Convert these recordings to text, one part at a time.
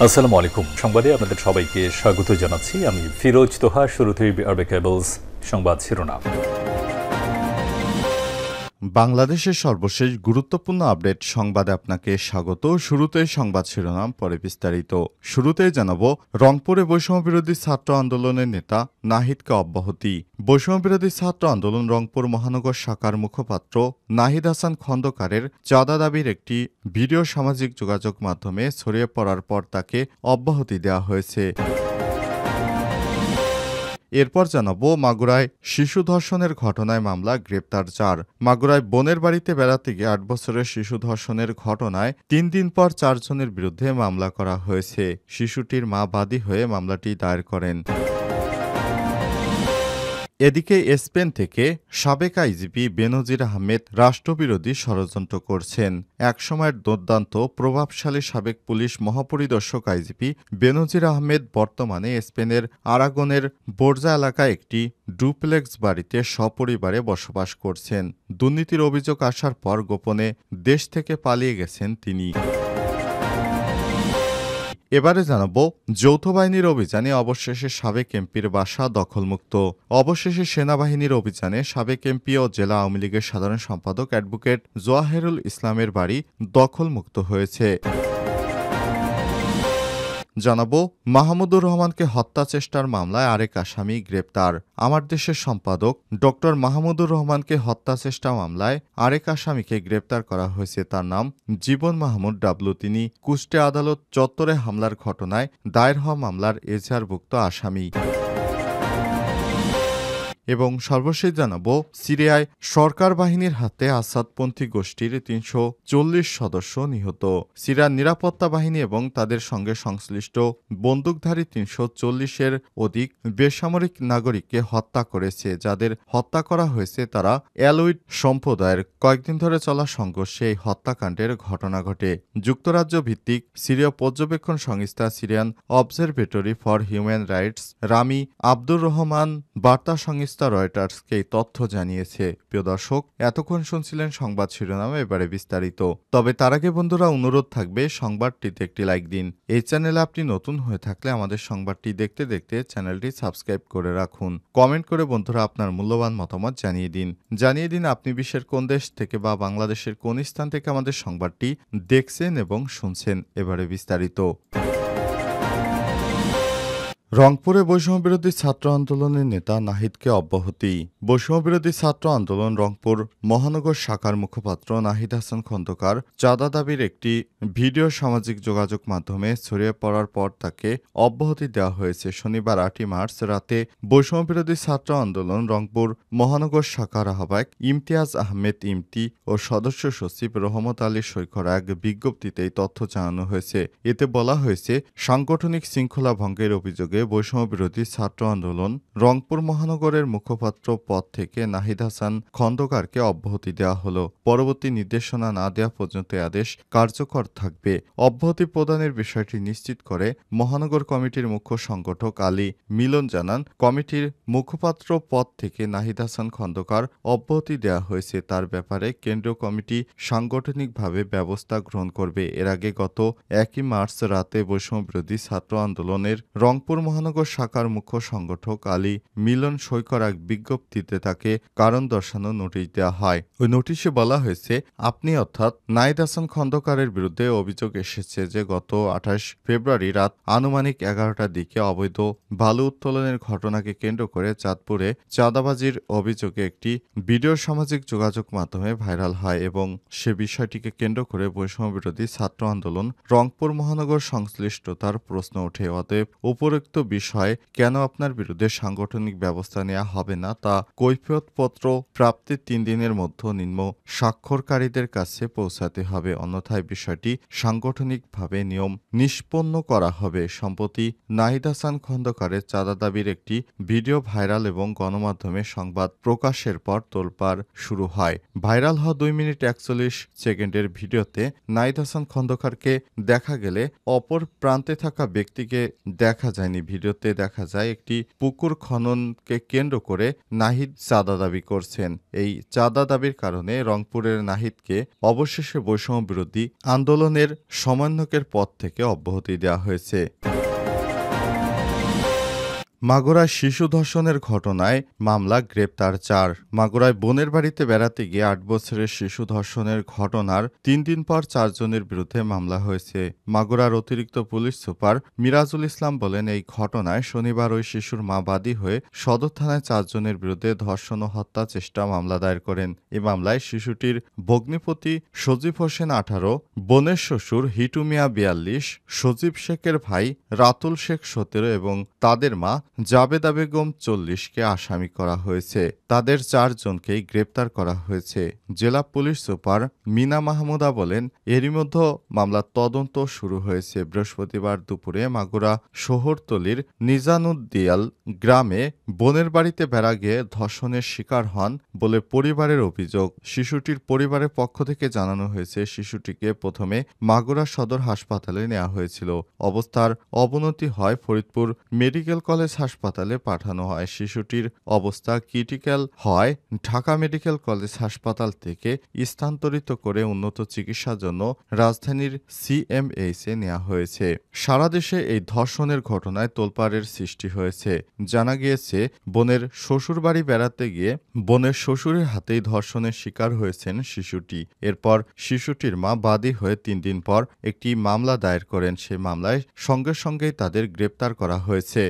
আসসালামু আলাইকুম। সংবাদে আপনাদের সবাইকে স্বাগত জানাচ্ছি। আমি ফিরোজ তোহা। শুরুতেই আরবে কেবলস সংবাদ শিরোনাম। বাংলাদেশের সর্বশেষ গুরুত্বপূর্ণ আপডেট সংবাদে আপনাকে স্বাগত। শুরুতেই সংবাদ শিরোনাম, পরে বিস্তারিত। শুরুতেই জানাবো, রংপুরে বৈষম্যবিরোধী ছাত্র আন্দোলনের নেতা নাহিদকে অব্যাহতি। বৈষম্যবিরোধী ছাত্র আন্দোলন রংপুর মহানগর শাখার মুখপাত্র নাহিদ হাসান খন্দকারের চাঁদা দাবির একটি ভিডিও সামাজিক যোগাযোগ মাধ্যমে ছড়িয়ে পড়ার পর তাকে অব্যাহতি দেওয়া হয়েছে। এরপর জানাবো, মাগুরায় শিশু ধর্ষণের ঘটনায় মামলা, গ্রেপ্তার 4। মাগুরায় বোনের বাড়িতে বেড়াতে গিয়ে 8 বছরের শিশু ধর্ষণের ঘটনায় 3 দিন পর 4 জনের বিরুদ্ধে মামলা করা হয়েছে। শিশুটির মা বাদী হয়ে মামলাটি দায়ের করেন। এদিকে স্পেন থেকে সাবেক আইজিপি বেনজির আহমেদ রাষ্ট্রবিরোধী ষড়যন্ত্র করছেন। একসময়ের দুর্দান্ত প্রভাবশালী সাবেক পুলিশ মহাপরিদর্শক আইজিপি বেনজির আহমেদ বর্তমানে স্পেনের আরাগনের বোর্জা এলাকায় একটি ডুপ্লেক্স বাড়িতে সপরিবারে বসবাস করছেন। দুর্নীতির অভিযোগ আসার পর গোপনে দেশ থেকে পালিয়ে গেছেন তিনি। এবারে জানাবো, যৌথ বাহিনীর অভিযানে অবশেষে সাবেক এমপির বাসা দখলমুক্ত। অবশেষে সেনাবাহিনীর অভিযানে সাবেক এমপি ও জেলা আওয়ামী লীগের সাধারণ সম্পাদক অ্যাডভোকেট জোয়াহেরুল ইসলামের বাড়ি দখলমুক্ত হয়েছে। জানাবো, মাহমুদুর রহমানকে হত্যা চেষ্টার মামলায় আরেক আসামি গ্রেপ্তার। আমার দেশের সম্পাদক ড মাহমুদুর রহমানকে হত্যা চেষ্টা মামলায় আরেক আসামিকে গ্রেপ্তার করা হয়েছে। তার নাম জীবন মাহমুদ ডাবলু। তিনি কুষ্টিয়া আদালত চত্বরে হামলার ঘটনায় দায়ের হওয়া মামলার এজাহারভুক্ত আসামি। এবং সর্বশেষ জানাবো, সিরিয়ায় সরকার বাহিনীর হাতে আসাদপন্থী গোষ্ঠীর ৩৪০ সদস্য নিহত। সিরিয়ার নিরাপত্তা বাহিনী এবং তাদের সঙ্গে সংশ্লিষ্ট বন্দুকধারী ৩৪০-এর অধিক বেসামরিক নাগরিককে হত্যা করেছে। যাদের হত্যা করা হয়েছে তারা অ্যালউইড সম্প্রদায়ের। কয়েকদিন ধরে চলা সংঘর্ষে এই হত্যাকাণ্ডের ঘটনা ঘটে। যুক্তরাজ্য ভিত্তিক সিরীয় পর্যবেক্ষণ সংস্থা Syrian Observatory for Human Rights Rami Abdur Rahman বার্তা সংস্থা রয়টার্সকে এই তথ্য জানিয়েছে। প্রিয় দর্শক, এতক্ষণ শুনছিলেন সংবাদ শিরোনাম, এবারে বিস্তারিত। তবে তার আগে বন্ধুরা, অনুরোধ থাকবে সংবাদটিতে একটি লাইক দিন। এই চ্যানেলে আপনি নতুন হয়ে থাকলে আমাদের সংবাদটি দেখতে দেখতে চ্যানেলটি সাবস্ক্রাইব করে রাখুন। কমেন্ট করে বন্ধুরা আপনার মূল্যবান মতামত জানিয়ে দিন আপনি বিশ্বের কোন দেশ থেকে বা বাংলাদেশের কোন স্থান থেকে আমাদের সংবাদটি দেখছেন এবং শুনছেন। এবারে বিস্তারিত। রংপুরে বৈষম্যবিরোধী ছাত্র আন্দোলনের নেতা নাহিদকে অব্যাহতি। বৈষম্যবিরোধী ছাত্র আন্দোলন রংপুর মহানগর শাখার মুখপাত্র নাহিদ হাসান খন্দকার চাঁদা দাবির একটি ভিডিও সামাজিক যোগাযোগ মাধ্যমে ছড়িয়ে পড়ার পর তাকে অব্যাহতি দেওয়া হয়েছে। শনিবার 8 মার্চ রাতে বৈষম্যবিরোধী ছাত্র আন্দোলন রংপুর মহানগর শাখার আহ্বায়ক ইমতিয়াজ আহমেদ ইমতি ও সদস্য সচিব রহমত আলী সৈকর এক বিজ্ঞপ্তিতে এই তথ্য জানানো হয়েছে। এতে বলা হয়েছে, সাংগঠনিক শৃঙ্খলা ভঙ্গের অভিযোগে বৈষম্যবিরোধী ছাত্র আন্দোলন রংপুর মহানগরের মুখপাত্র পদ থেকে নাহিদ হাসান খন্দকারকে অব্যাহতি দেওয়া হলো। পরবর্তী নির্দেশনা না দেওয়া পর্যন্ত আদেশ কার্যকর থাকবে। অব্যাহতি প্রদানের বিষয়টি নিশ্চিত করে মহানগর কমিটির মুখ্য সংগঠক আলী মিলন জানান, কমিটির মুখপাত্র পদ থেকে নাহিদ হাসান খন্দকার অব্যাহতি দেওয়া হয়েছে। তার ব্যাপারে কেন্দ্রীয় কমিটি সাংগঠনিকভাবে ব্যবস্থা গ্রহণ করবে। এর আগে গত 1 মার্চ রাতে বৈষম্যবিরোধী ছাত্র আন্দোলনের রংপুর মহানগর শাখার মুখ্য সংগঠক আলী মিলন সৈকর এক বিজ্ঞপ্তিতে তাকে কারণ দর্শানো নোটিশ দেওয়া হয়। ওই নোটিশে বলা হয়েছে, আপনি অর্থাৎ নাহিদ হাসান খন্দকারের বিরুদ্ধে অভিযোগ এসেছে যে গত 28 ফেব্রুয়ারি রাত আনুমানিক 11টার দিকে অবৈধ বালু উত্তোলনের ঘটনাকে কেন্দ্র করে চাঁদপুরে চাঁদাবাজির অভিযোগে একটি ভিডিও সামাজিক যোগাযোগ মাধ্যমে ভাইরাল হয় এবং সে বিষয়টিকে কেন্দ্র করে বৈষম্যবিরোধী ছাত্র আন্দোলন রংপুর মহানগর সংশ্লিষ্টতার প্রশ্ন ওঠে। অতএব উপরোক্ত বিষয়ে কেন আপনার বিরুদ্ধে সাংগঠনিক ব্যবস্থা নেওয়া হবে না তা কৈফিয়তপত্র প্রাপ্তির 3 দিনের মধ্যে নিম্ন স্বাক্ষরকারীদের কাছে পৌঁছাতে হবে, অন্যথায় বিষয়টি সাংগঠনিকভাবে নিয়ম নিষ্পন্ন করা হবে। সম্প্রতি নাহিদ হাসান খন্দকারের চাঁদা দাবির একটি ভিডিও ভাইরাল এবং গণমাধ্যমে সংবাদ প্রকাশের পর তোলপাড় শুরু হয়। ভাইরাল হওয়া 2 মিনিট 41 সেকেন্ডের ভিডিওতে নাহিদ হাসান খন্দকারকে দেখা গেলে অপর প্রান্তে থাকা ব্যক্তিকে দেখা যায়নি ভিডিওতে দেখা যায় একটি পুকুর খননকে কেন্দ্র করে নাহিদ চাঁদা দাবি করছেন। এই চাঁদা দাবির কারণে রংপুরের নাহিদকে অবশেষে বৈষম্য বিরোধী আন্দোলনের সমন্বয়কের পদ থেকে অব্যাহতি দেওয়া হয়েছে। মাগুরায় শিশু ধর্ষণের ঘটনায় মামলা, গ্রেপ্তার ৪। মাগুরায় বোনের বাড়িতে বেড়াতে গিয়ে ৮ বছরের শিশু ধর্ষণের ঘটনার ৩ দিন পর ৪ জনের বিরুদ্ধে মামলা হয়েছে। মাগুরার অতিরিক্ত পুলিশ সুপার মিরাজুল ইসলাম বলেন, এই ঘটনায় শনিবার ওই শিশুর মা বাদী হয়ে সদর থানায় ৪ জনের বিরুদ্ধে ধর্ষণ ও হত্যা চেষ্টা মামলা দায়ের করেন। এ মামলায় শিশুটির ভগ্নিপতি সজীব হোসেন ১৮, বোনের শ্বশুর হিটু মিয়া ৪২, সজীব শেখের ভাই রাতুল শেখ ১৭ এবং তাদের মা জাবেদা বেগম ৪০কে আসামি করা হয়েছে। তাদের ৪ জনকেই গ্রেপ্তার করা হয়েছে। জেলা পুলিশ সুপার মিনা মাহমুদা বলেন, এরই মধ্যে মামলার তদন্ত শুরু হয়েছে। বৃহস্পতিবার দুপুরে মাগুরা শহরতলির নিজানুদ্দিয়াল গ্রামে বোনের বাড়িতে বেড়া গিয়ে ধর্ষণের শিকার হন বলে পরিবারের অভিযোগ। শিশুটির পরিবারের পক্ষ থেকে জানানো হয়েছে, শিশুটিকে প্রথমে মাগুরা সদর হাসপাতালে নেওয়া হয়েছিল। অবস্থার অবনতি হয় ফরিদপুর মেডিকেল কলেজ হাসপাতালে পাঠানো হয়। শিশুটির অবস্থা ক্রিটিক্যাল হয় ঢাকা মেডিকেল কলেজ হাসপাতাল থেকে স্থানান্তরিত করে উন্নত চিকিৎসার জন্য রাজধানীর সিএমএইচে নেওয়া হয়েছে। সারা দেশে এই ধর্ষণের ঘটনায় তোলপাড়ের সৃষ্টি হয়েছে। জানা গিয়েছে, বোনের শ্বশুরবাড়ি বেড়াতে গিয়ে বোনের শ্বশুরের হাতেই ধর্ষণের শিকার হয়েছেন শিশুটি। এরপর শিশুটির মা বাদী হয়ে ৩ দিন পর একটি মামলা দায়ের করেন। সেই মামলায় সঙ্গে সঙ্গেই তাদের গ্রেপ্তার করা হয়েছে।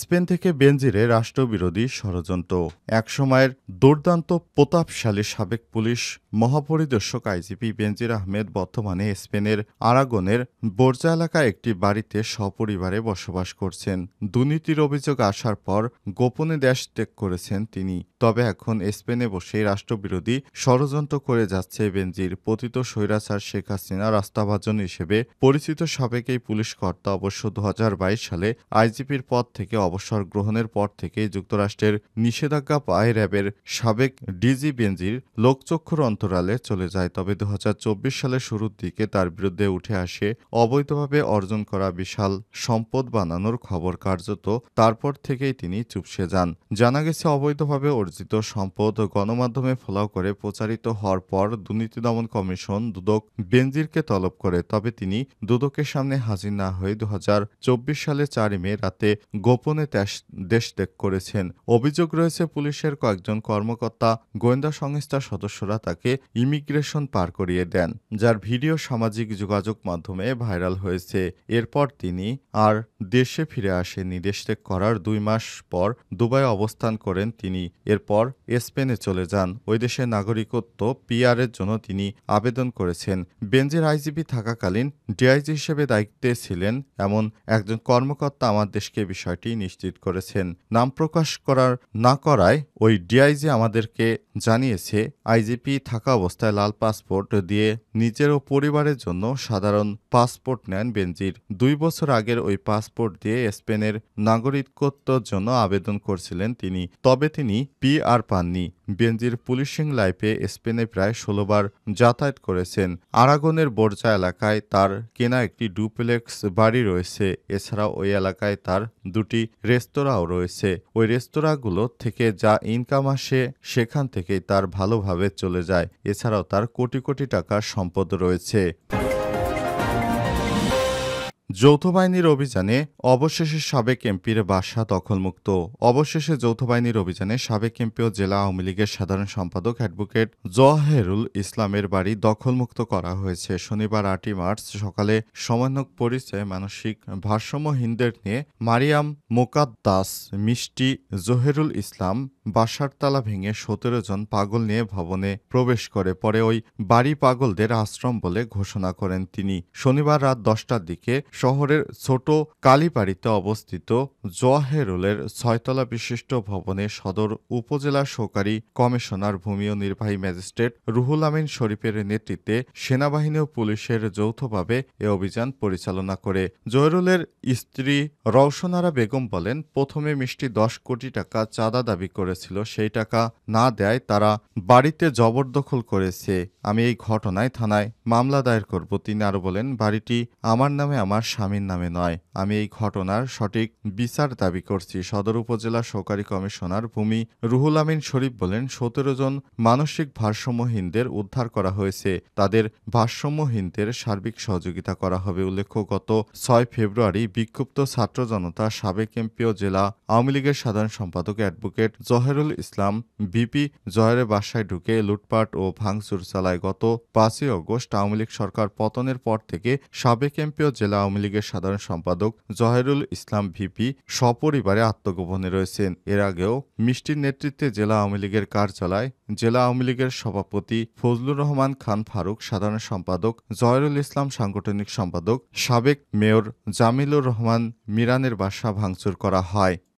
স্পেন থেকে বেনজিরে রাষ্ট্রবিরোধী ষড়যন্ত্র। একসময়ের দুর্দান্ত প্রতাপশালী সাবেক পুলিশ মহাপরিদর্শক আইজিপি বেনজির আহমেদ বর্তমানে স্পেনের আরাগনের বোর্জা এলাকায় একটি বাড়িতে সপরিবারে বসবাস করছেন। দুর্নীতির অভিযোগ আসার পর গোপনে দেশ ত্যাগ করেছেন তিনি। তবে এখন স্পেনে বসে রাষ্ট্রবিরোধী ষড়যন্ত্র করে যাচ্ছে বেনজির। পতিত স্বৈরাচার শেখ হাসিনা রাস্তাভাজন হিসেবে পরিচিত সাবেক এই পুলিশ কর্তা অবশ্য ২০২২ সালে আইজিপির পদ থেকে অবসর গ্রহণের পর থেকেই যুক্তরাষ্ট্রের নিষেধাজ্ঞা পায় র্যাবের সাবেক ডিজি বেনজির লোকচক্ষুর অন্তরালে চলে যায়। তবে ২০২৪ সালের শুরুর দিকে তার বিরুদ্ধে উঠে আসে অবৈধভাবে অর্জন করা বিশাল সম্পদ বানানোর খবর। কার্যত তারপর থেকেই তিনি চুপসে যান। জানা গেছে, অবৈধভাবে অর্জিত সম্পদ গণমাধ্যমে ফলাও করে প্রচারিত হওয়ার পর দুর্নীতি দমন কমিশন দুদক বেনজিরকে তলব করে। তবে তিনি দুদকের সামনে হাজির না হয়ে ২০২৪ সালের ৪ মে রাতে গোপনে দেশ ত্যাগ করেছেন। অভিযোগ রয়েছে, পুলিশের কয়েকজন কর্মকর্তা গোয়েন্দা সংস্থার সদস্যরা তাকে ইমিগ্রেশন পার করিয়ে দেন, যার ভিডিও সামাজিক যোগাযোগ মাধ্যমে ভাইরাল হয়েছে। এরপর তিনি আর দেশে ফিরে আসেননি। দেশ ত্যাগ করার ২ মাস পর দুবাই অবস্থান করেন তিনি। এরপর স্পেনে চলে যান। ওই দেশের নাগরিকত্ব পিআরের জন্য তিনি আবেদন করেছেন। বেনজির আইজিপি থাকাকালীন ডিআইজি হিসেবে দায়িত্বে ছিলেন এমন একজন কর্মকর্তা আমার দেশকে বিষয়টি নিশ্চিত করেছেন। নাম প্রকাশ না করায় ওই ডিআইজি আমাদেরকে জানিয়েছে, আইজিপি থাকা অবস্থায় লাল পাসপোর্ট দিয়ে নিজের ও পরিবারের জন্য সাধারণ পাসপোর্ট নেন বেনজির। ২ বছর আগের ওই পাসপোর্ট দিয়ে স্পেনের নাগরিকত্বের জন্য আবেদন করছিলেন তিনি। তবে তিনি পিআর পাননি। বেনজির পুলিশিং লাইফে স্পেনে প্রায় ১৬ বার যাতায়াত করেছেন। আরাগনের বোর্জা এলাকায় তার কেনা একটি ডুপ্লেক্স বাড়ি রয়েছে। এছাড়াও ওই এলাকায় তার ২টি রেস্তোরাঁও রয়েছে। ওই রেস্তোরাঁগুলো থেকে যা ইনকাম আসে সেখান থেকেই তার ভালোভাবে চলে যায়। এছাড়াও তার কোটি কোটি টাকার সম্পদ রয়েছে। যৌথ বাহিনীর অভিযানে অবশেষে সাবেক এমপির বাসা দখলমুক্ত। অবশেষে যৌথ বাহিনীর অভিযানে সাবেক এমপি ও জেলা আওয়ামী লীগের সাধারণ সম্পাদক অ্যাডভোকেট জওয়াহেরুল ইসলামের বাড়ি দখলমুক্ত করা হয়েছে। শনিবার ৮ই মার্চ সকালে সমন্বয়ক পরিচয়ে মানসিক ভারসাম্যহীনদের নিয়ে মারিয়াম মোকাদ্দাস মিষ্টি জহেরুল ইসলাম বাসার তালা ভেঙে ১৭ জন পাগল নিয়ে ভবনে প্রবেশ করে। পরে ওই বাড়ি পাগলদের আশ্রম বলে ঘোষণা করেন তিনি। শনিবার রাত ১০টার দিকে শহরের ছোট কালীবাড়িতে অবস্থিত জওয়াহেরুলের ৬তলা বিশিষ্ট ভবনে সদর উপজেলা সহকারী কমিশনার ভূমি ও নির্বাহী ম্যাজিস্ট্রেট রুহুল আমিন শরীফের নেতৃত্বে সেনাবাহিনী ও পুলিশের যৌথভাবে এ অভিযান পরিচালনা করে। জহিরুলের স্ত্রী রওশনারা বেগম বলেন, প্রথমে মিষ্টি ১০ কোটি টাকা চাঁদা দাবি করেছিল। সেই টাকা না দেয় তারা বাড়িতে জবরদখল করেছে। আমি এই ঘটনায় থানায় মামলা দায়ের করব। তিনি আরো বলেন, বাড়িটি আমার নামে আমার স্বামীর নামে নয়। আমি এই ঘটনার সঠিক বিচার দাবি করছি। সদর উপজেলা সহকারী কমিশনার ভূমি রুহুল আমিন শরীফ বলেন, ১৭ জন মানসিক ভারসাম্যহীনদের উদ্ধার করা হয়েছে। তাদের ভারসাম্যহীনদের সার্বিক সহযোগিতা করা হবে। উল্লেখ্য, গত ৬ ফেব্রুয়ারি বিক্ষুব্ধ ছাত্র জনতা সাবেক এমপি ও জেলা আওয়ামী লীগের সাধারণ সম্পাদক অ্যাডভোকেট জহেরুল ইসলাম ভিপি জহেরের বাসায় ঢুকে লুটপাট ও ভাঙচুর চালায়। গত ৫ই আগস্ট আওয়ামী লীগ সরকার পতনের পর থেকে সাবেক এমপি ও জেলা আওয়ামী লীগের সাধারণ সম্পাদক জহেরুল ইসলাম ভিপি সপরিবারে আত্মগোপনে রয়েছেন। এর আগেও মিষ্টির নেতৃত্বে জেলা আওয়ামী লীগের কার্যালয় জেলা আওয়ামী লীগের সভাপতি ফজলুর রহমান খান ফারুক, সাধারণ সম্পাদক জহেরুল ইসলাম, সাংগঠনিক সম্পাদক সাবেক মেয়র জামিলুর রহমান মিরানের বাসা ভাঙচুর করা হয়।